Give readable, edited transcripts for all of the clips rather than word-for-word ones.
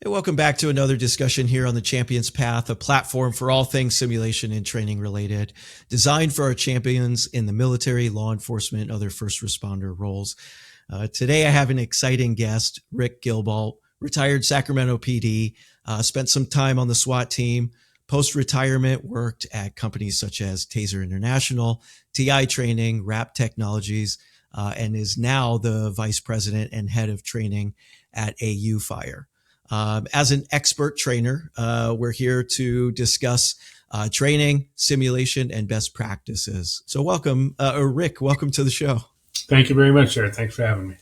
Hey, welcome back to another discussion here on the Champions Path, a platform for all things simulation and training related, designed for our champions in the military, law enforcement, and other first responder roles. Today, I have an exciting guest, Rick Guilbault, retired Sacramento PD, spent some time on the SWAT team, post-retirement worked at companies such as Taser International, TI Training, Wrap Technologies, and is now the vice president and head of training at A.U.Fire. As an expert trainer, we're here to discuss training, simulation, and best practices. So welcome, Rick, welcome to the show. Thank you very much, Jared. Thanks for having me.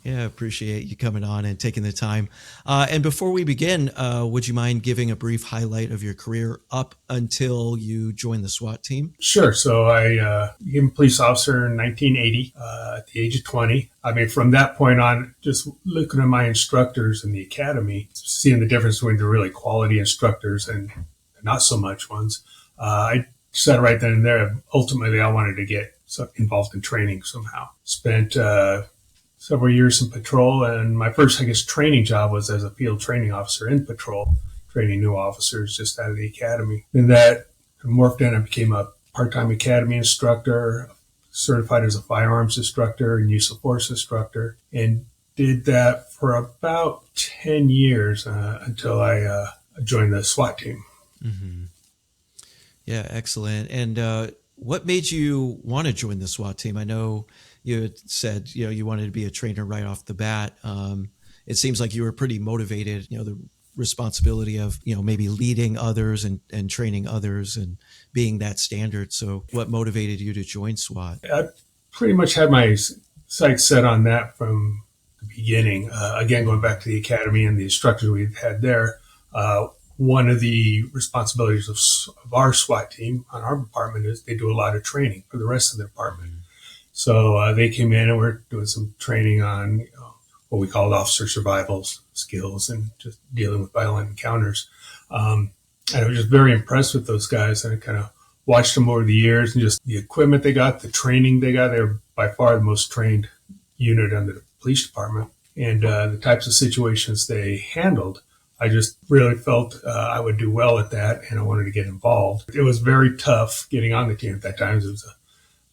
Yeah, appreciate you coming on and taking the time. And before we begin, would you mind giving a brief highlight of your career up until you joined the SWAT team? Sure. So I became a police officer in 1980 at the age of 20. I mean, from that point on, just looking at my instructors in the academy, seeing the difference between the really quality instructors and not so much ones, I decided right then and there, ultimately, I wanted to get involved in training somehow. Spent several years in patrol, and my first, training job was as a field training officer in patrol, training new officers just out of the academy. And that morphed in, I became a part-time academy instructor, certified as a firearms instructor and use of force instructor, and did that for about 10 years until I joined the SWAT team. Mm-hmm. Yeah, excellent. And what made you want to join the SWAT team? I know you had said, you wanted to be a trainer right off the bat. It seems like you were pretty motivated, the responsibility of, maybe leading others and training others and being that standard. So what motivated you to join SWAT? I pretty much had my sights set on that from the beginning. Again, going back to the academy and the instructors we had there, one of the responsibilities of our SWAT team on our department is they do a lot of training for the rest of the department. So they came in and we're doing some training on what we called officer survival skills and just dealing with violent encounters. And I was just very impressed with those guys, and I kind of watched them over the years and just the equipment they got, the training they got. They're by far the most trained unit under the police department, and the types of situations they handled. I just really felt I would do well at that, and I wanted to get involved. It was very tough getting on the team at that time. It was a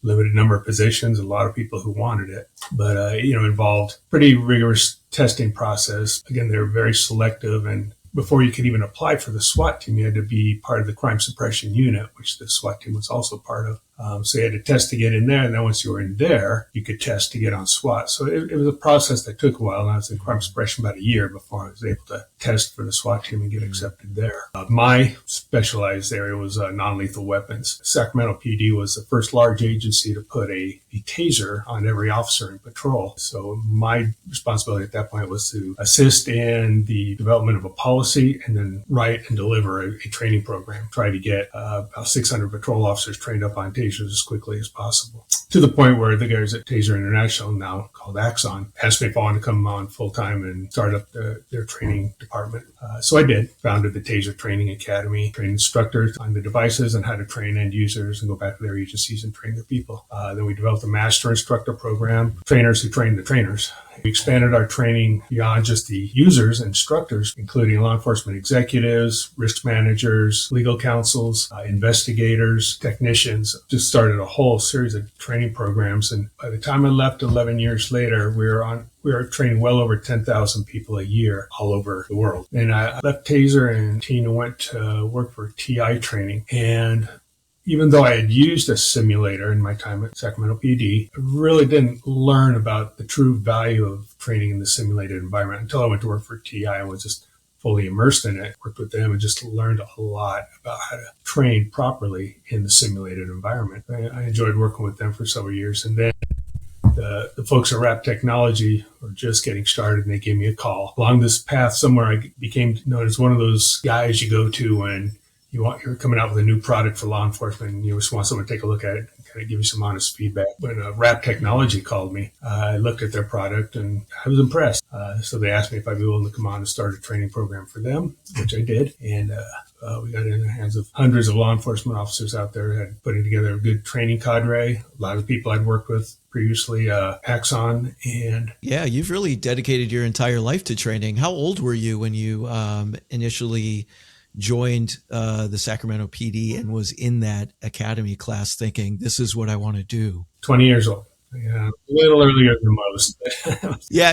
limited number of positions, a lot of people who wanted it, but involved pretty rigorous testing process. Again, they were very selective, and before you could even apply for the SWAT team, you had to be part of the crime suppression unit, which the SWAT team was also part of. So you had to test to get in there, and then once you were in there, you could test to get on SWAT. So it was a process that took a while, and I was in crime suppression about a year before I was able to test for the SWAT team and get accepted there. My specialized area was non-lethal weapons. Sacramento PD was the first large agency to put a taser on every officer in patrol. So my responsibility at that point was to assist in the development of a policy and then write and deliver a training program, try to get about 600 patrol officers trained up on tasers as quickly as possible, to the point where the guys at Taser International, now called Axon, asked me if I wanted to come on full-time and start up their training department. So I did, founded the Taser Training Academy, trained instructors on the devices and how to train end users and go back to their agencies and train their people. Then we developed a master instructor program, trainers who train the trainers. We expanded our training beyond just the users and instructors, including law enforcement executives, risk managers, legal counsels, investigators, technicians. Just started a whole series of training programs. And by the time I left 11 years later, we were training well over 10,000 people a year all over the world. And I left Taser and Tina went to work for TI Training. And even though I had used a simulator in my time at Sacramento PD, I really didn't learn about the true value of training in the simulated environment until I went to work for TI and was just fully immersed in it, worked with them, and just learned a lot about how to train properly in the simulated environment. I enjoyed working with them for several years. And then the folks at Wrap Technology were just getting started, and they gave me a call. Along this path somewhere, I became known as one of those guys you go to when you're coming out with a new product for law enforcement, and you just want someone to take a look at it and kind of give you some honest feedback. When Rap Technology called me, I looked at their product and I was impressed. So they asked me if I'd be willing to come on and start a training program for them, which I did. And we got in the hands of hundreds of law enforcement officers out there, had putting together a good training cadre. A lot of people I'd worked with previously, Axon. And yeah, you've really dedicated your entire life to training. How old were you when you initially joined the Sacramento PD and was in that academy class thinking, this is what I want to do? 20 years old. Yeah, a little earlier than most. Yeah,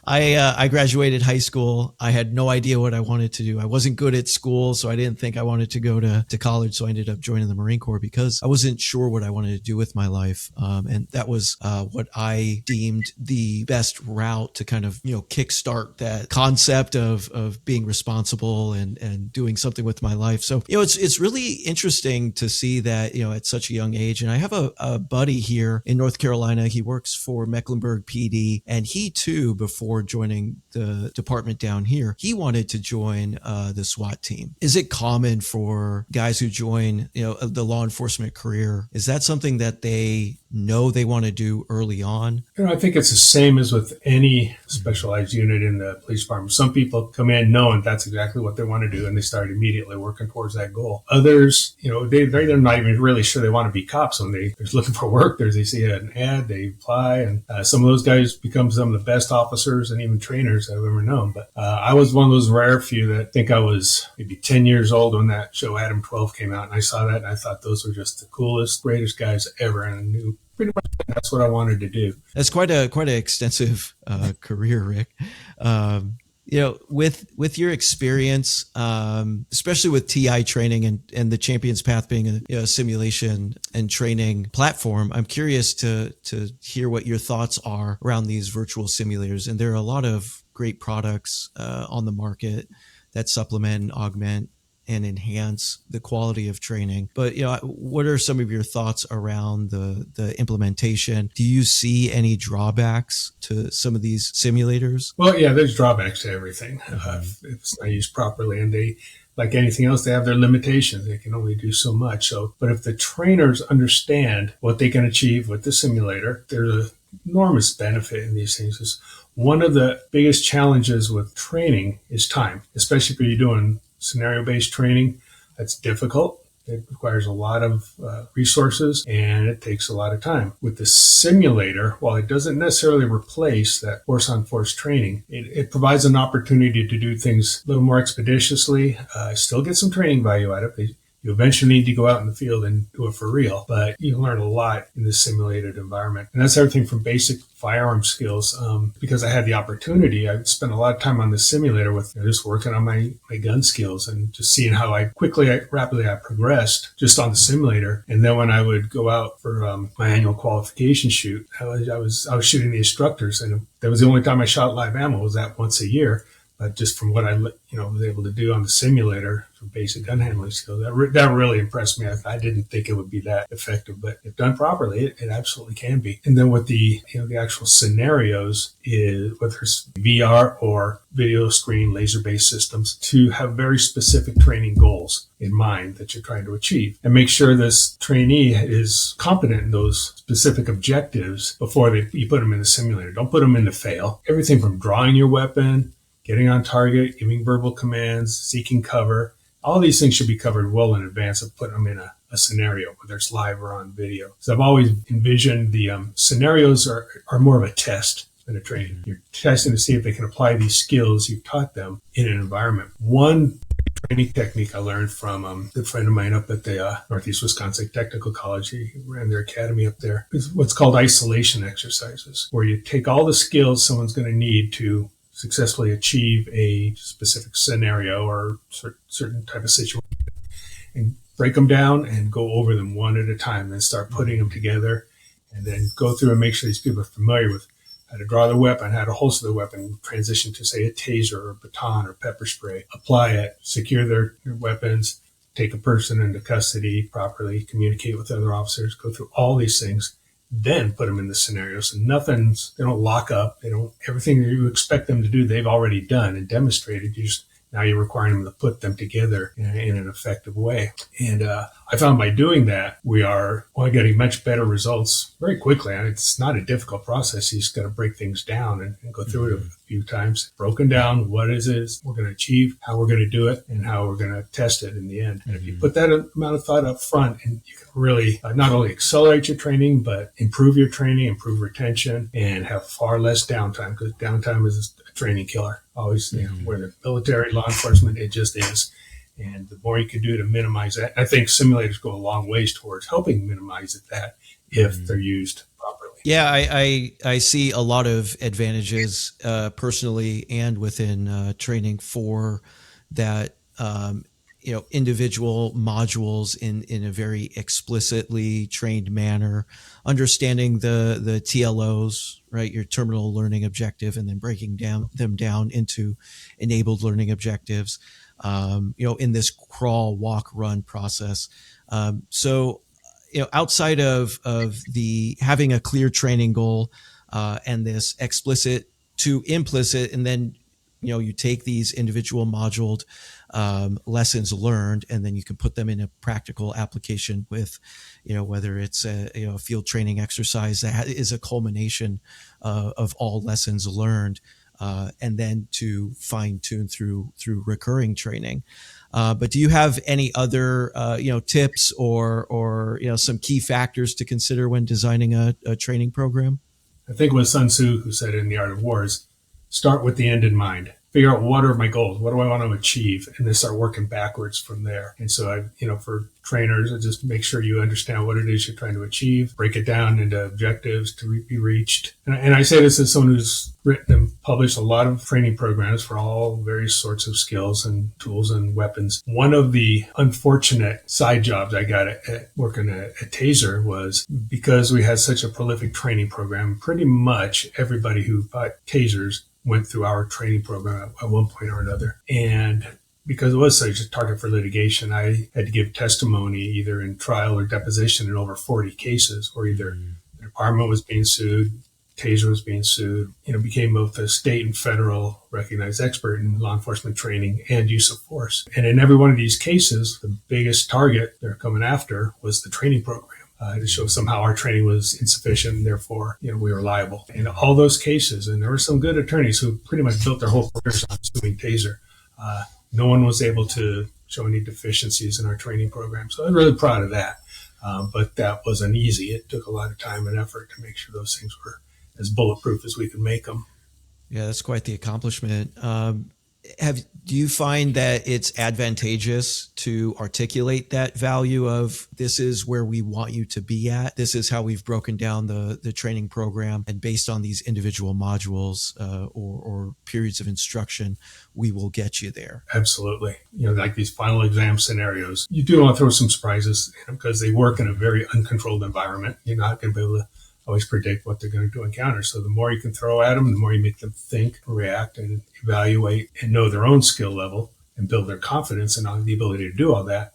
I graduated high school. I had no idea what I wanted to do. I wasn't good at school, so I didn't think I wanted to go to college. So I ended up joining the Marine Corps because I wasn't sure what I wanted to do with my life. And that was what I deemed the best route to kind of, kickstart that concept of being responsible and doing something with my life. So, it's really interesting to see that, at such a young age. And I have a buddy here in North Carolina. He works for Mecklenburg PD, and he too, before joining the department down here, he wanted to join the SWAT team. Is it common for guys who join, the law enforcement career? Is that something that they know they want to do early on? I think it's the same as with any specialized unit in the police department. Some people come in knowing that's exactly what they want to do, and they start immediately working towards that goal. Others, they're not even really sure they want to be cops. When they're looking for work, they see an ad, they apply, and some of those guys become some of the best officers and even trainers I've ever known. But I was one of those rare few that think I was maybe 10 years old when that show Adam 12 came out, and I saw that and I thought those were just the coolest, greatest guys ever, and I knew pretty much that's what I wanted to do. That's quite an extensive career, Rick. With your experience, especially with TI training and the Champions Path being a simulation and training platform, I'm curious to hear what your thoughts are around these virtual simulators. And there are a lot of great products on the market that supplement and augment and enhance the quality of training. But, what are some of your thoughts around the implementation? Do you see any drawbacks to some of these simulators? Well, yeah, there's drawbacks to everything if it's not used properly. And they, like anything else, they have their limitations. They can only do so much. But if the trainers understand what they can achieve with the simulator, there's an enormous benefit in these things. One of the biggest challenges with training is time, especially if you're doing scenario-based training. That's difficult. It requires a lot of resources, and it takes a lot of time. With the simulator, while it doesn't necessarily replace that force-on-force training, it provides an opportunity to do things a little more expeditiously, still get some training value out of it. You eventually need to go out in the field and do it for real, but you can learn a lot in this simulated environment. And that's everything from basic firearm skills. Because I had the opportunity, I spent a lot of time on the simulator with just working on my gun skills and just seeing how rapidly I progressed just on the simulator. And then when I would go out for my annual qualification shoot, I was shooting the instructors, and that was the only time I shot live ammo, was that once a year. But just from what I was able to do on the simulator for basic gun handling skills, that really impressed me. I didn't think it would be that effective, but if done properly, it absolutely can be. And then with the actual scenarios, is whether it's VR or video screen laser-based systems, to have very specific training goals in mind that you're trying to achieve, and make sure this trainee is competent in those specific objectives before you put them in the simulator. Don't put them in to fail. Everything from drawing your weapon, getting on target, giving verbal commands, seeking cover. All these things should be covered well in advance of putting them in a scenario, whether it's live or on video. So I've always envisioned the scenarios are more of a test than a training. You're testing to see if they can apply these skills you've taught them in an environment. One training technique I learned from a good friend of mine up at the Northeast Wisconsin Technical College. He ran their academy up there. Is what's called isolation exercises, where you take all the skills someone's going to need to successfully achieve a specific scenario or certain type of situation, and break them down and go over them one at a time, then start putting them together, and then go through and make sure these people are familiar with how to draw their weapon, how to holster the weapon, transition to, say, a taser or a baton or pepper spray, apply it, secure their weapons, take a person into custody properly, communicate with other officers, go through all these things, then put them in the scenario. So they don't lock up. Everything that you expect them to do, they've already done and demonstrated. You just Now you're requiring them to put them together in an effective way. And I found by doing that, we are getting much better results very quickly. And it's not a difficult process. You just got to break things down and go through it a few times. Broken down, what is it we're going to achieve, how we're going to do it, and how we're going to test it in the end. And if you put that amount of thought up front, and you can really not only accelerate your training, but improve your training, improve retention, and have far less downtime, because downtime is a training killer. Always, whether military, law enforcement, it just is. And the more you can do to minimize that, I think simulators go a long ways towards helping minimize that if they're used properly. Yeah, I see a lot of advantages personally and within training for that. Individual modules in a very explicitly trained manner, understanding the TLOs, right? Your terminal learning objective, and then breaking them down into enabled learning objectives, in this crawl, walk, run process. So outside of the having a clear training goal, and this explicit to implicit, and then, you take these individual moduled lessons learned, and then you can put them in a practical application with, whether it's a field training exercise that is a culmination of all lessons learned, and then to fine tune through recurring training. But do you have any other, tips or some key factors to consider when designing a training program? I think it was Sun Tzu who said in The Art of War is start with the end in mind. Figure out what are my goals, what do I want to achieve, and then start working backwards from there. And so, for trainers, just make sure you understand what it is you're trying to achieve, break it down into objectives to be reached. And I say this as someone who's written and published a lot of training programs for all various sorts of skills and tools and weapons. One of the unfortunate side jobs I got at working at Taser was because we had such a prolific training program, pretty much everybody who bought Tasers went through our training program at one point or another. And because it was such a target for litigation, I had to give testimony either in trial or deposition in over 40 cases where either the department was being sued, Taser was being sued, became both a state and federal recognized expert in law enforcement training and use of force. And in every one of these cases, the biggest target they're coming after was the training program. To show somehow our training was insufficient, and therefore, we were liable. In all those cases, and there were some good attorneys who pretty much built their whole careers on suing Taser, no one was able to show any deficiencies in our training program. So I'm really proud of that. But that wasn't easy. It took a lot of time and effort to make sure those things were as bulletproof as we could make them. Yeah, that's quite the accomplishment. Do you find that it's advantageous to articulate that value of this is where we want you to be at? This is how we've broken down the training program, and based on these individual modules or periods of instruction, we will get you there. Absolutely. Like these final exam scenarios, you do want to throw some surprises because they work in a very uncontrolled environment. You're not going to be able to always predict what they're going to encounter. So the more you can throw at them, the more you make them think, react, and evaluate and know their own skill level and build their confidence and the ability to do all that,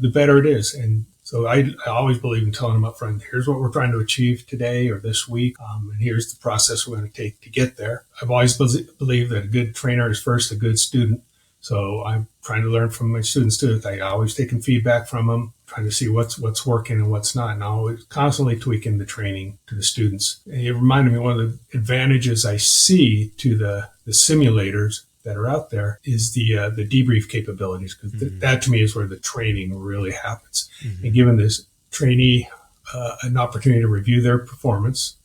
the better it is. And so I always believe in telling them up front, here's what we're trying to achieve today or this week, and here's the process we're going to take to get there. I've always believed that a good trainer is first a good student. So I'm trying to learn from my students too. I always taking feedback from them, trying to see what's working and what's not, and always constantly tweaking the training to the students. And it reminded me one of the advantages I see to the simulators that are out there is the debrief capabilities, because that to me is where the training really happens. And giving this trainee an opportunity to review their performance,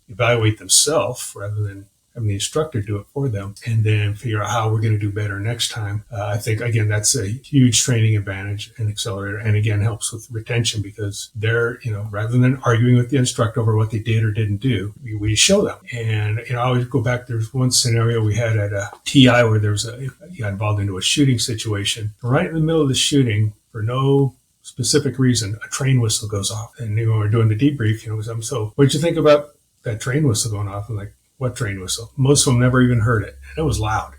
evaluate themselves rather than having the instructor do it for them, and then figure out how we're going to do better next time. I think, again, that's a huge training advantage and accelerator, and again, helps with retention because they're, rather than arguing with the instructor over what they did or didn't do, we show them. And, I always go back, there's one scenario we had at a TI where you got involved into a shooting situation. Right in the middle of the shooting, for no specific reason, a train whistle goes off. And, we're doing the debrief, so what'd you think about that train whistle going off? I'm like, what train whistle? Most of them never even heard it. And it was loud,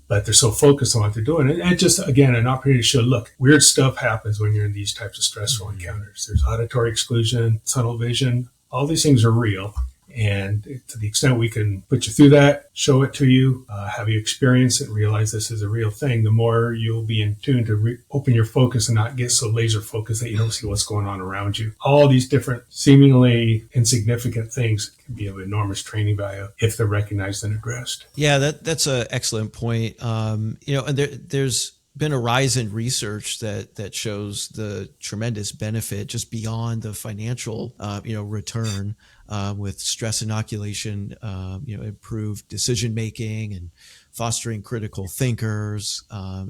but they're so focused on what they're doing. And just, again, an opportunity to show, look, weird stuff happens when you're in these types of stressful encounters. There's auditory exclusion, tunnel vision. All these things are real. And to the extent we can put you through that, show it to you, have you experience it and realize this is a real thing, the more you'll be in tune to open your focus and not get so laser focused that you don't see what's going on around you. All these different seemingly insignificant things can be of enormous training value if they're recognized and addressed. Yeah, that's an excellent point. And there's been a rise in research that shows the tremendous benefit just beyond the financial, return with stress inoculation, improved decision making and fostering critical thinkers,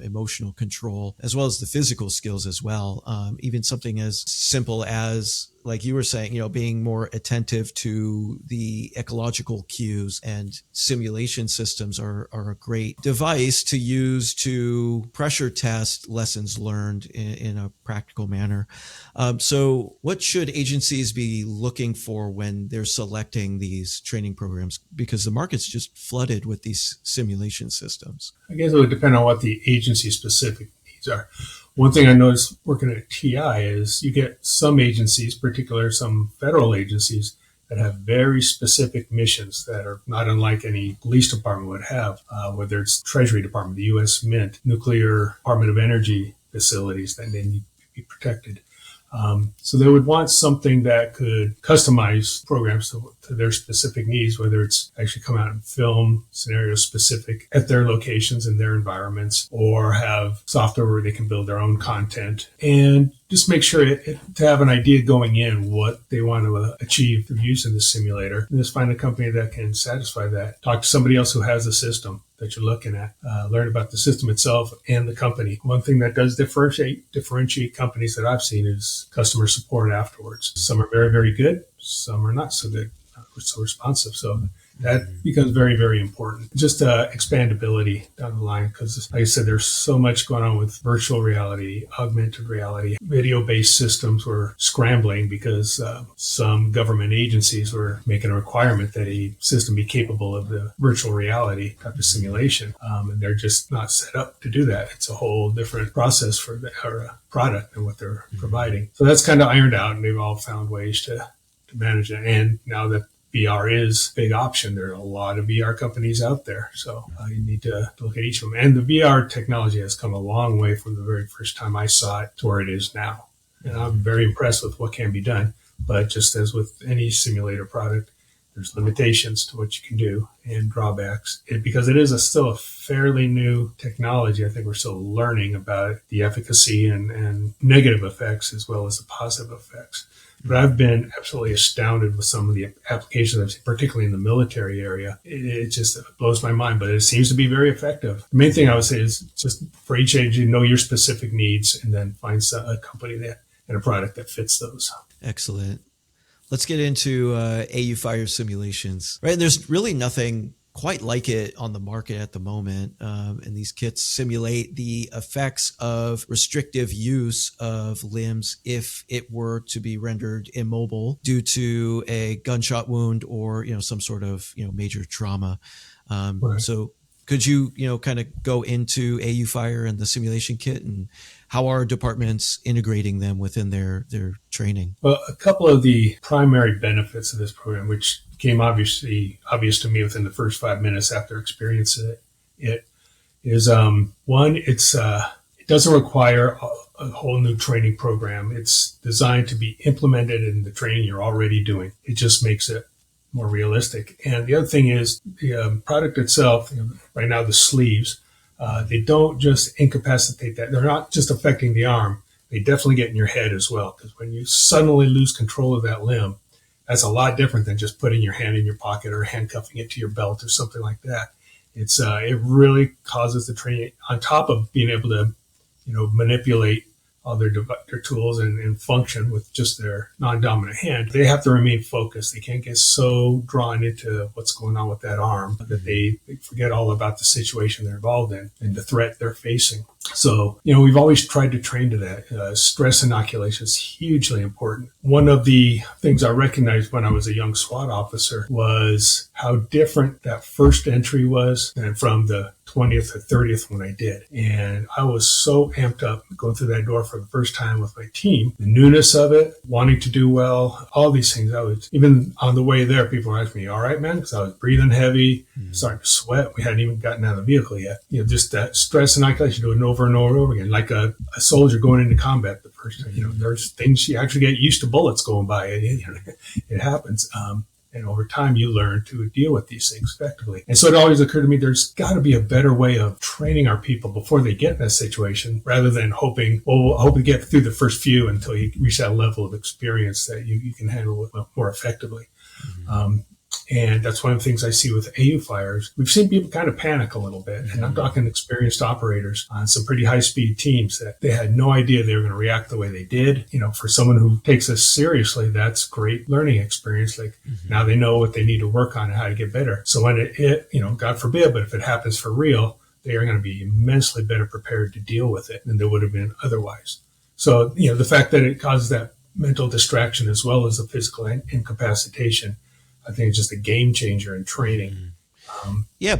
emotional control, as well as the physical skills as well. Even something as simple as, like you were saying, being more attentive to the ecological cues, and simulation systems are a great device to use to pressure test lessons learned in a practical manner. So what should agencies be looking for when they're selecting these training programs? Because the market's just flooded with these simulation systems. I guess it would depend on what the agency specific needs are. One thing I noticed working at TI is you get some agencies, particularly some federal agencies, that have very specific missions that are not unlike any police department would have, whether it's Treasury Department, the U.S. Mint, nuclear Department of Energy facilities that they need to be protected. So they would want something that could customize programs to their specific needs, whether it's actually come out and film scenarios specific at their locations and their environments, or have software where they can build their own content, and just make sure to have an idea going in what they want to achieve through using the simulator, and just find a company that can satisfy that. Talk to somebody else who has the system that you're looking at, learn about the system itself and the company. One thing that does differentiate companies that I've seen is customer support afterwards. Some are very, very good. Some are not so good, not so responsive. So that becomes very, very important. Just expandability down the line, because like I said, there's so much going on with virtual reality, augmented reality, video-based systems were scrambling because some government agencies were making a requirement that a system be capable of the virtual reality type of simulation. And they're just not set up to do that. It's a whole different process for our product and what they're providing. So that's kind of ironed out, and they've all found ways to manage it. And now that VR is a big option, there are a lot of VR companies out there. So you need to look at each of them. And the VR technology has come a long way from the very first time I saw it to where it is now. And I'm very impressed with what can be done. But just as with any simulator product, there's limitations to what you can do and drawbacks. Because it is still a fairly new technology, I think we're still learning about the efficacy and negative effects as well as the positive effects. But I've been absolutely astounded with some of the applications I've seen, particularly in the military area. It just blows my mind, but it seems to be very effective. The main thing I would say is just for each agency, know your specific needs and then find a company and a product that fits those. Excellent. Let's get into A.U.Fire simulations. Right, and there's really nothing quite like it on the market at the moment. And these kits simulate the effects of restrictive use of limbs if it were to be rendered immobile due to a gunshot wound or, some sort of, major trauma. Right. So could you, kind of go into A.U.Fire and the simulation kit, and how are departments integrating them within their training? Well, a couple of the primary benefits of this program, which became obvious to me within the first 5 minutes after experiencing it, is one, it doesn't require a whole new training program. It's designed to be implemented in the training you're already doing. It just makes it more realistic. And the other thing is the product itself, right now the sleeves, they don't just incapacitate that. They're not just affecting the arm. They definitely get in your head as well. Because when you suddenly lose control of that limb, that's a lot different than just putting your hand in your pocket or handcuffing it to your belt or something like that. It really causes the training, on top of being able to, manipulate all their tools and function with just their non-dominant hand. They have to remain focused. They can't get so drawn into what's going on with that arm that they forget all about the situation they're involved in and the threat they're facing. So, we've always tried to train to that. Stress inoculation is hugely important. One of the things I recognized when I was a young SWAT officer was how different that first entry was than from the 20th or 30th when I did. And I was so amped up going through that door for the first time with my team, the newness of it, wanting to do well, all these things. Even on the way there, people were asking me, all right, man, because I was breathing heavy, starting to sweat. We hadn't even gotten out of the vehicle yet. Just that stress inoculation, doing it over and over and over again, like a soldier going into combat the first time. There's things you actually get used to bullets going by. It happens. And over time, you learn to deal with these things effectively. And so it always occurred to me, there's got to be a better way of training our people before they get in that situation, rather than hoping, we'll hope to get through the first few until you reach that level of experience that you can handle it more effectively. And that's one of the things I see with A.U.Fires. We've seen people kind of panic a little bit. And I'm talking experienced operators on some pretty high-speed teams that they had no idea they were going to react the way they did. For someone who takes this seriously, that's great learning experience. Now they know what they need to work on and how to get better. So when it God forbid, but if it happens for real, they are going to be immensely better prepared to deal with it than they would have been otherwise. So, the fact that it causes that mental distraction as well as the physical incapacitation, I think it's just a game changer in training.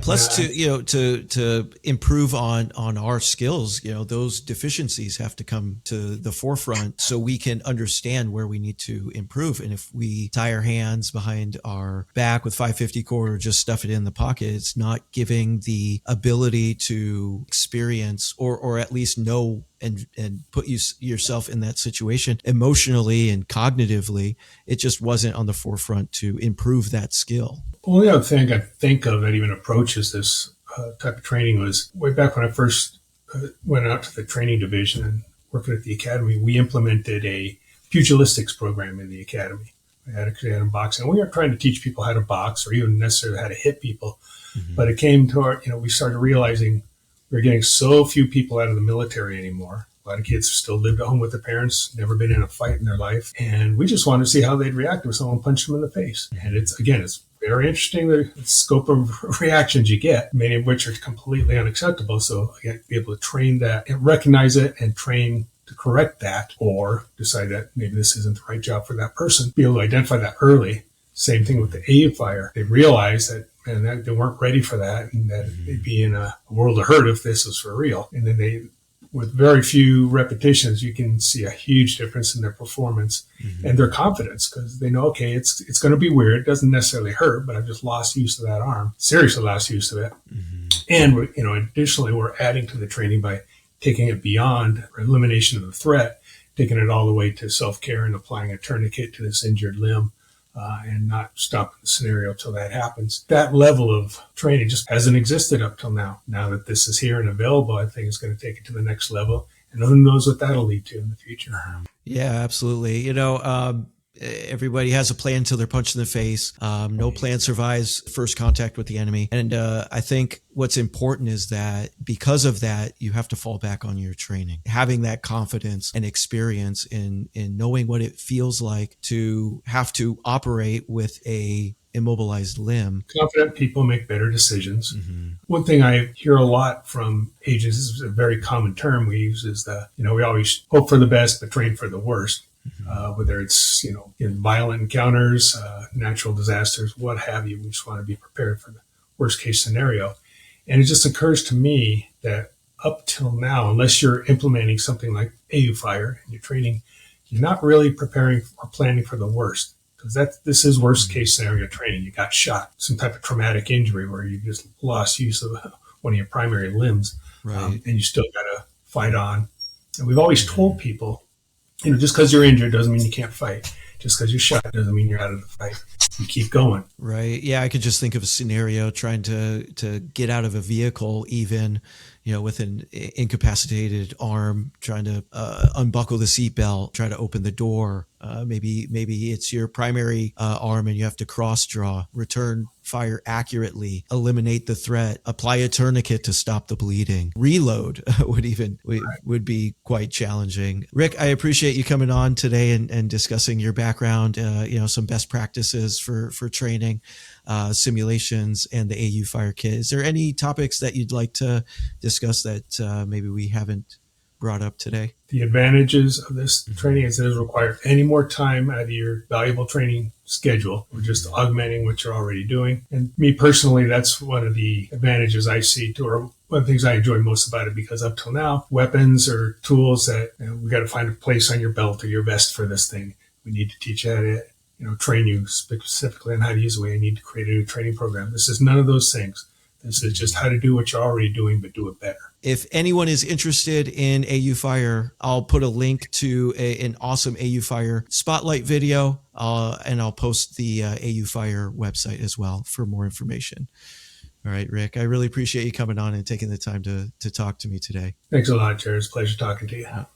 Plus to improve on our skills, those deficiencies have to come to the forefront so we can understand where we need to improve. And if we tie our hands behind our back with 550 cord or just stuff it in the pocket, it's not giving the ability to experience or at least know and put yourself in that situation emotionally and cognitively. It just wasn't on the forefront to improve that skill. Well, the other thing I think of that even approaches this type of training was way back when I first went out to the training division and working at the academy, we implemented a pugilistics program in the academy. We had a boxing. We weren't trying to teach people how to box or even necessarily how to hit people, but it came to we started realizing we were getting so few people out of the military anymore. A lot of kids still lived at home with their parents, never been in a fight in their life. And we just wanted to see how they'd react if someone punched them in the face. And it's very interesting, the scope of reactions you get, many of which are completely unacceptable. So again, be able to train that and recognize it and train to correct that, or decide that maybe this isn't the right job for that person. Be able to identify that early. Same thing with the A.U.Fire. They realized that they weren't ready for that and that they'd be in a world of hurt if this was for real. And then with very few repetitions, you can see a huge difference in their performance and their confidence, because they know, okay, it's going to be weird. It doesn't necessarily hurt, but I've just lost use of that arm, seriously lost use of it. And additionally, we're adding to the training by taking it beyond elimination of the threat, taking it all the way to self-care and applying a tourniquet to this injured limb. And not stopping the scenario till that happens. That level of training just hasn't existed up till now. Now that this is here and available, I think it's going to take it to the next level. And who knows what that'll lead to in the future. Yeah, absolutely. Everybody has a plan until they're punched in the face. No plan survives first contact with the enemy. And I think what's important is that because of that, you have to fall back on your training, having that confidence and experience in knowing what it feels like to have to operate with a immobilized limb. Confident people make better decisions. One thing I hear a lot from agents, this is a very common term we use, is we always hope for the best, but train for the worst. Whether it's, in violent encounters, natural disasters, what have you, we just want to be prepared for the worst case scenario. And it just occurs to me that up till now, unless you're implementing something like A.U.Fire and you're training, you're not really preparing or planning for the worst. Because this is worst case scenario training. You got shot, some type of traumatic injury where you just lost use of one of your primary limbs, and you still got to fight on. And we've always told people, just because you're injured doesn't mean you can't fight. Just because you're shot doesn't mean you're out of the fight. You keep going. Right. Yeah, I could just think of a scenario trying to get out of a vehicle, even, with an incapacitated arm, trying to unbuckle the seatbelt, try to open the door. Maybe it's your primary arm and you have to cross draw, return fire accurately, eliminate the threat, apply a tourniquet to stop the bleeding. Reload would be quite challenging. Rick, I appreciate you coming on today and discussing your background, some best practices for training. simulations and the A.U.Fire kit. Is there any topics that you'd like to discuss that maybe we haven't brought up today? The advantages of this training is it doesn't require any more time out of your valuable training schedule. We're just augmenting what you're already doing. And me personally, that's one of the advantages I see to, or one of the things I enjoy most about it, because up till now, weapons or tools that we got to find a place on your belt or your vest for this thing. We need to teach you how to, train you specifically on how to use it. We need to create a new training program. This is none of those things. This is just how to do what you're already doing, but do it better. If anyone is interested in A.U.Fire, I'll put a link to an awesome A.U.Fire spotlight video, and I'll post the A.U.Fire website as well for more information. All right, Rick, I really appreciate you coming on and taking the time to talk to me today. Thanks a lot, Jared. It's a pleasure talking to you.